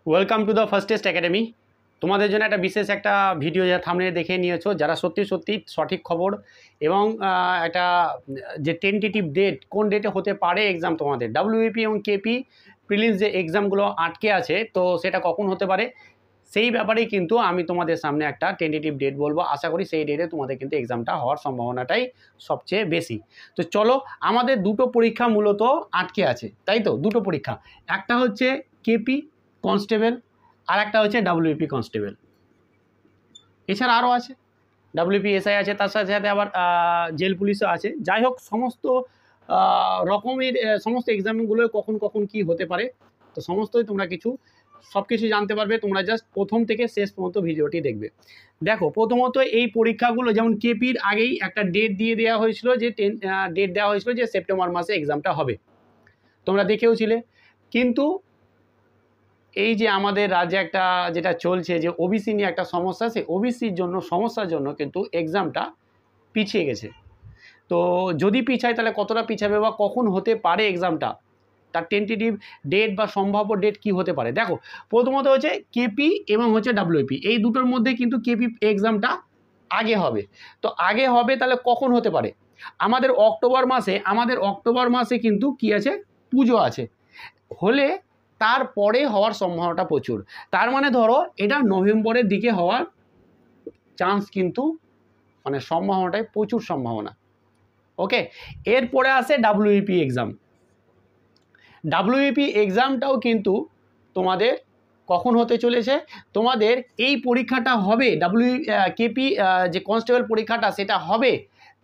Welcome to the first test academy. তোমাদের জন্য একটা বিশেষ একটা ভিডিও যা থামনে দেখে নিয়েছো, যারা সত্যি সত্যি সঠিক খবর এবং একটা যে টেন্টেটিভ ডেট কোন ডেটে হতে পারে এক্সাম, তোমাদের ডাব্লিউপি এবং কেপি প্রিলিমস যে এক্সামগুলো আটকে আছে, তো সেটা কখন হতে পারে সেই ব্যাপারেই কিন্তু আমি তোমাদের সামনে একটা টেন্টেটিভ ডেট বলবো। আশা করি সেই ডেটে তোমাদের কিন্তু এক্সামটা হওয়ার সম্ভাবনাটাই সবচেয়ে বেশি। তো চলো, আমাদের দুটো পরীক্ষা মূলত আটকে আছে, তাই তো? দুটো পরীক্ষা, একটা হচ্ছে কেপি কনস্টেবল আর একটা হচ্ছে ডাব্লিউপি কনস্টেবল। এছাড়া আরও আছে ডাব্লিউপি এসআই আছে, তার সাথে সাথে আবার জেল পুলিশও আছে। যাই হোক, সমস্ত রকমের সমস্ত এক্সামগুলো কখন কখন কি হতে পারে, তো সমস্তই তোমরা সব কিছু জানতে পারবে। তোমরা জাস্ট প্রথম থেকে শেষ পর্যন্ত ভিডিওটি দেখবে। দেখো, প্রথমত এই পরীক্ষাগুলো যেমন কেপির আগেই একটা ডেট দিয়ে দেওয়া হয়েছিল, যে ডেট দেওয়া হয়েছিল যে সেপ্টেম্বর মাসে এক্সামটা হবে, তোমরা দেখেওছিলে। কিন্তু এই যে আমাদের রাজ্যে একটা যেটা চলছে, যে ওবিসি নিয়ে একটা সমস্যা, সেই ওবিসির জন্য সমস্যার জন্য কিন্তু এক্সামটা পিছিয়ে গেছে। তো যদি পিছায় তাহলে কতটা পিছাবে বা কখন হতে পারে এক্সামটা, তার টেন্টেটিভ ডেট বা সম্ভাব্য ডেট কি হতে পারে। দেখো, প্রথমত হচ্ছে কেপি এবং হচ্ছে ডাব্লিউপি, এই দুটোর মধ্যে কিন্তু কেপি এক্সামটা আগে হবে। তো আগে হবে তাহলে কখন হতে পারে? আমাদের অক্টোবর মাসে কিন্তু কি আছে, পুজো আছে, হলে তারপরে হওয়ার সম্ভাবনাটা প্রচুর। তার মানে ধরো এটা নভেম্বরের দিকে হওয়ার চান্স কিন্তু, মানে সম্ভাবনাটাই প্রচুর সম্ভাবনা। ওকে, এরপরে আসে ডাব্লিউপি এক্সাম। ডাব্লিউপি এক্সামটাও কিন্তু তোমাদের কখন হতে চলেছে, তোমাদের এই পরীক্ষাটা হবে কেপি যে কনস্টেবল পরীক্ষাটা সেটা হবে,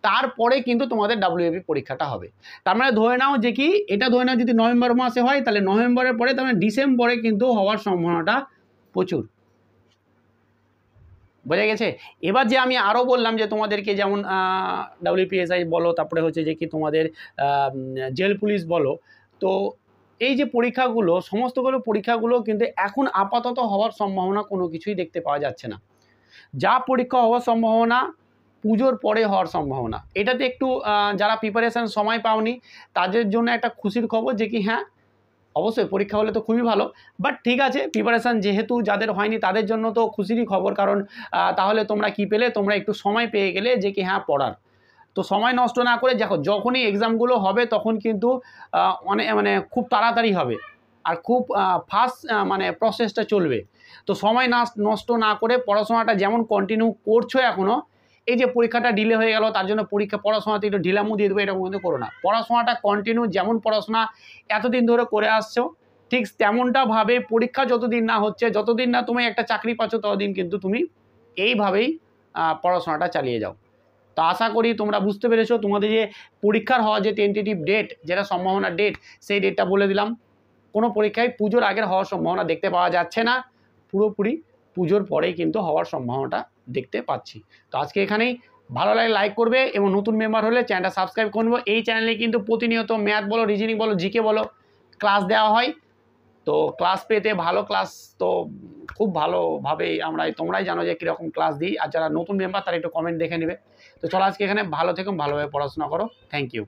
তারপরে কিন্তু তোমাদের ডাব্লিউপি পরীক্ষাটা হবে। তার মানে ধরে নাও যে কি, এটা ধরে নাও যদি নভেম্বর মাসে হয়, তাহলে নভেম্বরের পরে তার মানে ডিসেম্বরে কিন্তু হওয়ার সম্ভাবনাটা প্রচুর। বোঝা গেছে? এবার যে আমি আরও বললাম যে তোমাদেরকে, যেমন ডাব্লিউপিএসআই বলো, তারপরে হচ্ছে যে কি তোমাদের জেল পুলিশ বলো, তো এই যে পরীক্ষাগুলো, সমস্তগুলো পরীক্ষাগুলো কিন্তু এখন আপাতত হওয়ার সম্ভাবনা কোনো কিছুই দেখতে পাওয়া যাচ্ছে না। যা পরীক্ষা হওয়ার সম্ভাবনা পুজোর পরে হওয়ার সম্ভাবনা। এটাতে একটু যারা প্রিপারেশান সময় পাওনি তাদের জন্য একটা খুশির খবর, যে কি হ্যাঁ অবশ্যই পরীক্ষা হলে তো খুবই ভালো, বাট ঠিক আছে, প্রিপারেশান যেহেতু যাদের হয়নি তাদের জন্য তো খুশিরই খবর। কারণ তাহলে তোমরা কি পেলে, তোমরা একটু সময় পেয়ে গেলে যে কি হ্যাঁ পড়ার। তো সময় নষ্ট না করে দেখো, যখনই এক্সামগুলো হবে তখন কিন্তু মানে খুব তাড়াতাড়ি হবে আর খুব ফাস্ট মানে প্রসেসটা চলবে। তো সময় নষ্ট না করে পড়াশোনাটা যেমন কন্টিনিউ করছো এখনও, এই যে পরীক্ষাটা ডিলে হয়ে গেল তার জন্য পড়াশোনাতে একটু ঢিলামু দিয়ে দেবো, এটা কিন্তু করো না। পড়াশোনাটা কন্টিনিউ যেমন পড়াশোনা এতদিন ধরে করে আসছো, ঠিক তেমনটা ভাবে পরীক্ষা যতদিন না হচ্ছে, যতদিন না তুমি একটা চাকরি পাচ্ছ, ততদিন কিন্তু তুমি এইভাবেই পড়াশোনাটা চালিয়ে যাও। তো আশা করি তোমরা বুঝতে পেরেছো। তোমাদের যে পরীক্ষার হওয়া যে টেন্টেটিভ ডেট, যেটা সম্ভাবনা ডেট, সেই ডেটটা বলে দিলাম। কোনো পরীক্ষায় পুজোর আগের হওয়ার সম্ভাবনা দেখতে পাওয়া যাচ্ছে না, পুরোপুরি পুজোর পরেই কিন্তু হওয়ার সম্ভাবনাটা দেখতে পাচ্ছি। তো আজকে এখানেই, ভালো লাগে লাইক করবে এবং নতুন মেম্বার হলে চ্যানেলটা সাবস্ক্রাইব করবো। এই চ্যানেলে কিন্তু প্রতিনিয়ত ম্যাথ বলো, রিজনিং বলো, জিকে বলো ক্লাস দেওয়া হয়। তো ক্লাস পেতে ভালো ক্লাস তো খুব ভালোভাবেই তোমরাই জানো যে কীরকম ক্লাস দিই। আর যারা নতুন মেম্বার তারা একটু কমেন্ট দেখে নেবে। তো চলো আজকে এখানে, ভালো থেকো, ভালোভাবে পড়াশোনা করো। Thank you.